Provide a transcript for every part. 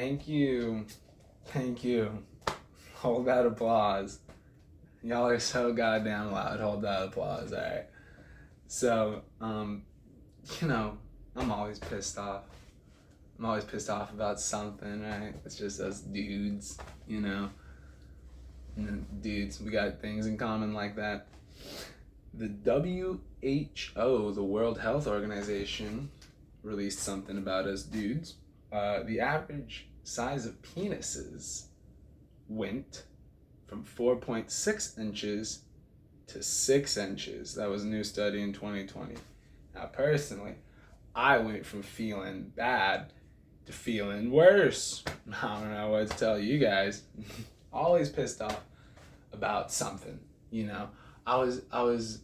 Thank you. Thank you. Hold that applause. Y'all are so goddamn loud. Hold that applause, alright? So, you know, I'm always pissed off. I'm always pissed off about something, right? It's just us dudes, you know? Dudes, we got things in common like that. The WHO, the World Health Organization, released something about us dudes. The average size of penises went from 4.6 inches to 6 inches. That was a new study in 2020. Now, personally, I went from feeling bad to feeling worse. I don't know what to tell you guys. Always pissed off about something, you know. I was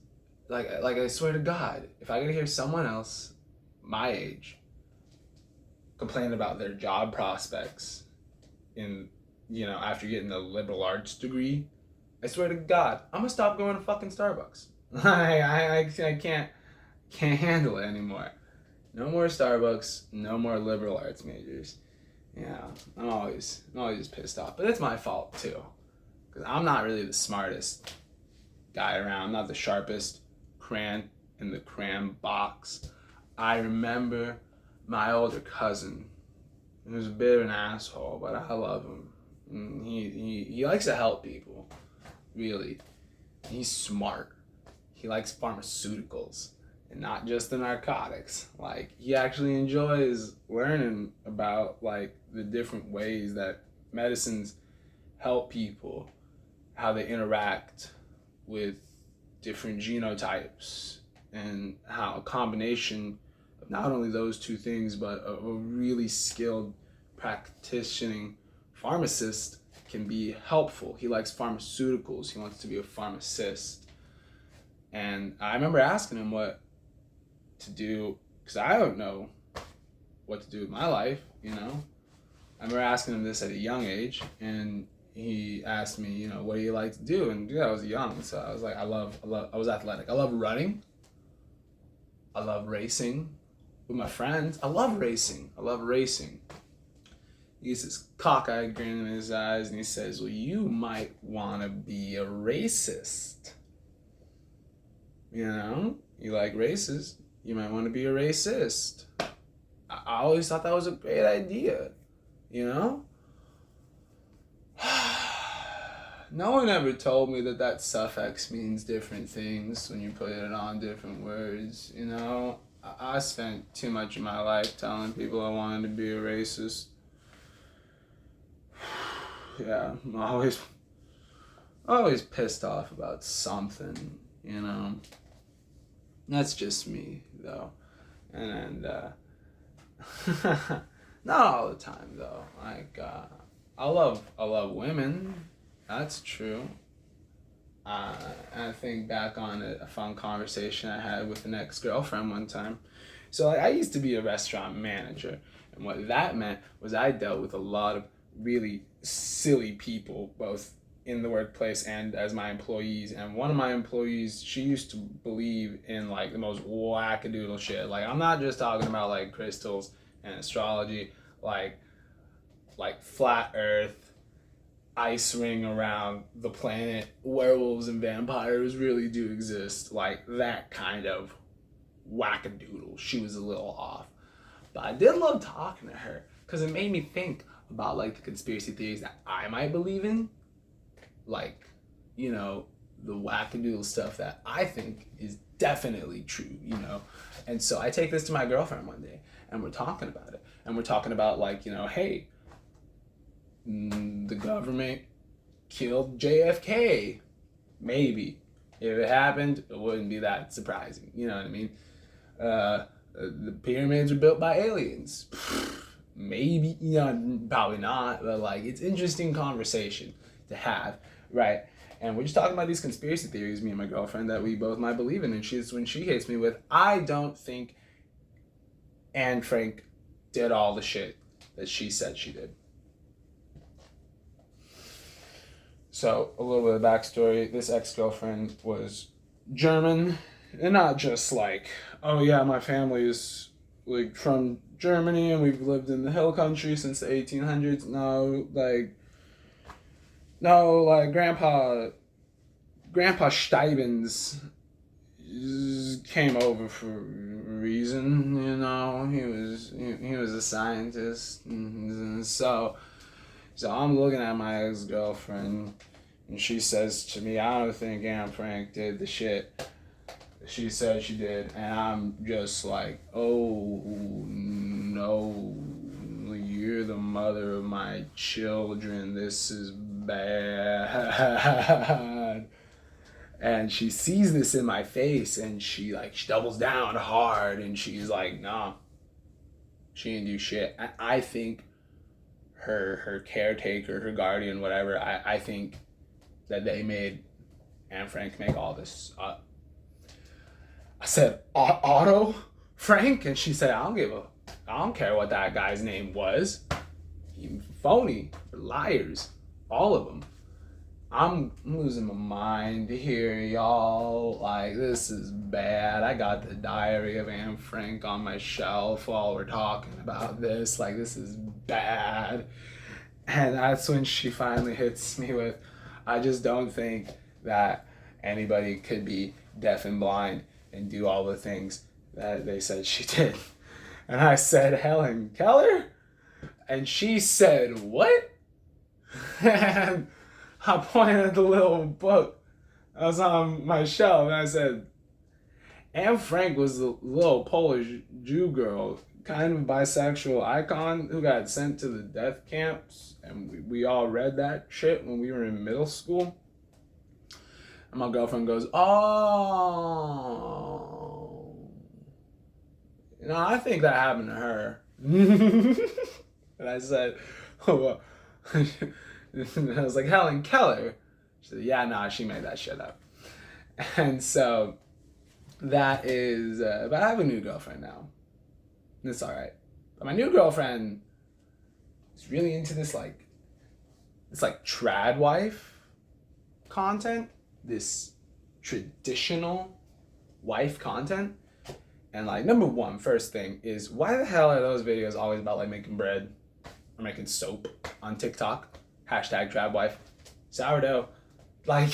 like I swear to God, if I could hear someone else my age complain about their job prospects in, you know, after getting a liberal arts degree, I swear to God, I'm gonna stop going to fucking Starbucks. I can't handle it anymore. No more Starbucks, no more liberal arts majors. Yeah, I'm always pissed off, but it's my fault too, because I'm not really the smartest guy around. I'm not the sharpest crayon in the crayon box. I remember my older cousin. He was a bit of an asshole, but I love him. And he likes to help people, really. He's smart. He likes pharmaceuticals and not just the narcotics. Like, he actually enjoys learning about like the different ways that medicines help people, how they interact with different genotypes, and how a combination of not only those two things, but a really skilled practicing pharmacist can be helpful. He likes pharmaceuticals. He wants to be a pharmacist. And I remember asking him what to do, because I don't know what to do with my life, you know? I remember asking him this at a young age, and he asked me, you know, what do you like to do? And yeah, I was young, so I was like, I was athletic. I love running. I love racing with my friends. I love racing. He gets this cockeyed grin in his eyes, and he says, well, you might want to be a racist. You know, you like races, you might want to be a racist. I always thought that was a great idea, you know? No one ever told me that suffix means different things when you put it on different words, you know? I spent too much of my life telling people I wanted to be a racist. Yeah, I'm always pissed off about something, you know? That's just me, though. And not all the time, though. Like, I love women. That's true. And I think back on a fun conversation I had with an ex-girlfriend one time. So I used to be a restaurant manager, and what that meant was I dealt with a lot of really silly people, both in the workplace and as my employees. And one of my employees, she used to believe in like the most wackadoodle shit. Like, I'm not just talking about like crystals and astrology, like flat earth, ice ring around the planet, werewolves and vampires really do exist, like that kind of wackadoodle. She was a little off, but I did love talking to her because it made me think about like the conspiracy theories that I might believe in, like, you know, the wackadoodle stuff that I think is definitely true, you know. And so I take this to my girlfriend one day, and we're talking about it, and we're talking about like, you know, hey, the government killed JFK. Maybe. If it happened, it wouldn't be that surprising. You know what I mean? The pyramids were built by aliens. Maybe, you know, probably not, but like, it's interesting conversation to have, right? And we're just talking about these conspiracy theories, me and my girlfriend, that we both might believe in. And when she hits me with, I don't think Anne Frank did all the shit that she said she did. So, a little bit of backstory. This ex-girlfriend was German, and not just like, oh yeah, my family is like from Germany, and we've lived in the hill country since the 1800s. No, like Grandpa Steibens came over for a reason, you know. He was a scientist, and so I'm looking at my ex-girlfriend, and she says to me, "I don't think Anne Frank did the shit she said she did," and I'm just like, "Oh no, you're the mother of my children. This is bad." And she sees this in my face, and she doubles down hard, and she's like, "Nah, she didn't do shit." I think her caretaker, her guardian, whatever. I think that they made Anne Frank make all this up. I said, Otto Frank? And she said, I don't care what that guy's name was. He phony, liars, all of them. I'm losing my mind here, y'all. Like, this is bad. I got the Diary of Anne Frank on my shelf while we're talking about this. Like, this is bad. And that's when she finally hits me with, I just don't think that anybody could be deaf and blind and do all the things that they said she did. And I said, Helen Keller? And she said, what? And I pointed at the little book that was on my shelf, and I said, Anne Frank was the little Polish Jew girl, kind of bisexual icon who got sent to the death camps, and we all read that shit when we were in middle school. And my girlfriend goes, oh. You know, I think that happened to her. And I said, oh, well. And I was like, Helen Keller? She said, yeah, nah, she made that shit up. And so that is, but I have a new girlfriend now. And it's all right. But my new girlfriend is really into this trad wife content, this traditional wife content. And number one, first thing is, why the hell are those videos always about making bread or making soap on TikTok? Hashtag trad wife. Sourdough. I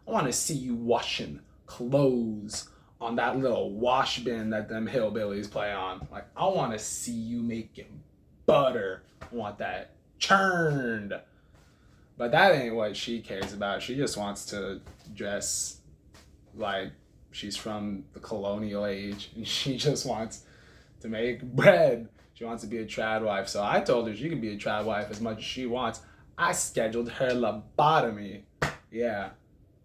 want to see you washing clothes on that little wash bin that them hillbillies play on. I want to see you making butter. I want that churned. But that ain't what she cares about. She just wants to dress like she's from the colonial age, and she just wants to make bread. She wants to be a trad wife. So I told her she could be a trad wife as much as she wants. I scheduled her lobotomy. Yeah,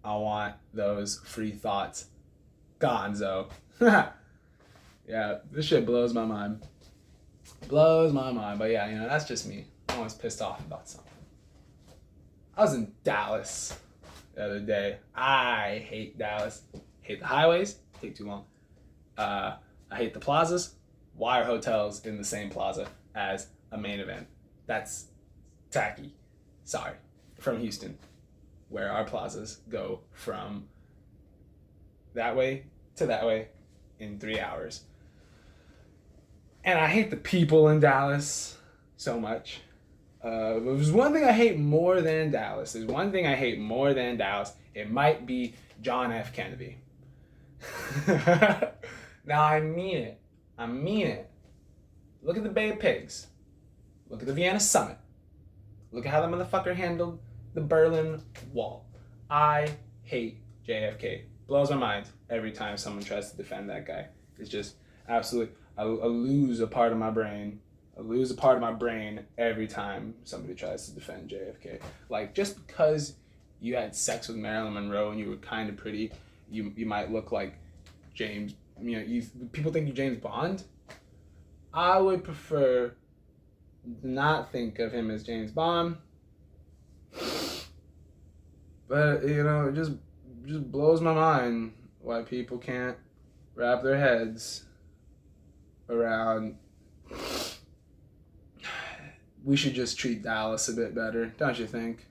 I want those free thoughts. Gonzo. Yeah, this shit blows my mind. Blows my mind. But yeah, that's just me. I'm always pissed off about something. I was in Dallas the other day. I hate Dallas. Hate the highways. Take too long. I hate the plazas. Why are hotels in the same plaza as a main event? That's tacky. Sorry. From Houston, where our plazas go from that way to that way in 3 hours. And I hate the people in Dallas so much. But there's one thing I hate more than Dallas. There's one thing I hate more than Dallas. It might be John F. Kennedy. Now, I mean it. I mean it. Look at the Bay of Pigs. Look at the Vienna Summit. Look at how the motherfucker handled the Berlin Wall. I hate JFK. Blows my mind every time someone tries to defend that guy. It's just absolutely, I lose a part of my brain. I lose a part of my brain every time somebody tries to defend JFK. Just because you had sex with Marilyn Monroe and you were kind of pretty, you might look like James, people think you're James Bond. I would prefer not think of him as James Bond. But, it just blows my mind why people can't wrap their heads around, we should just treat Dallas a bit better, don't you think?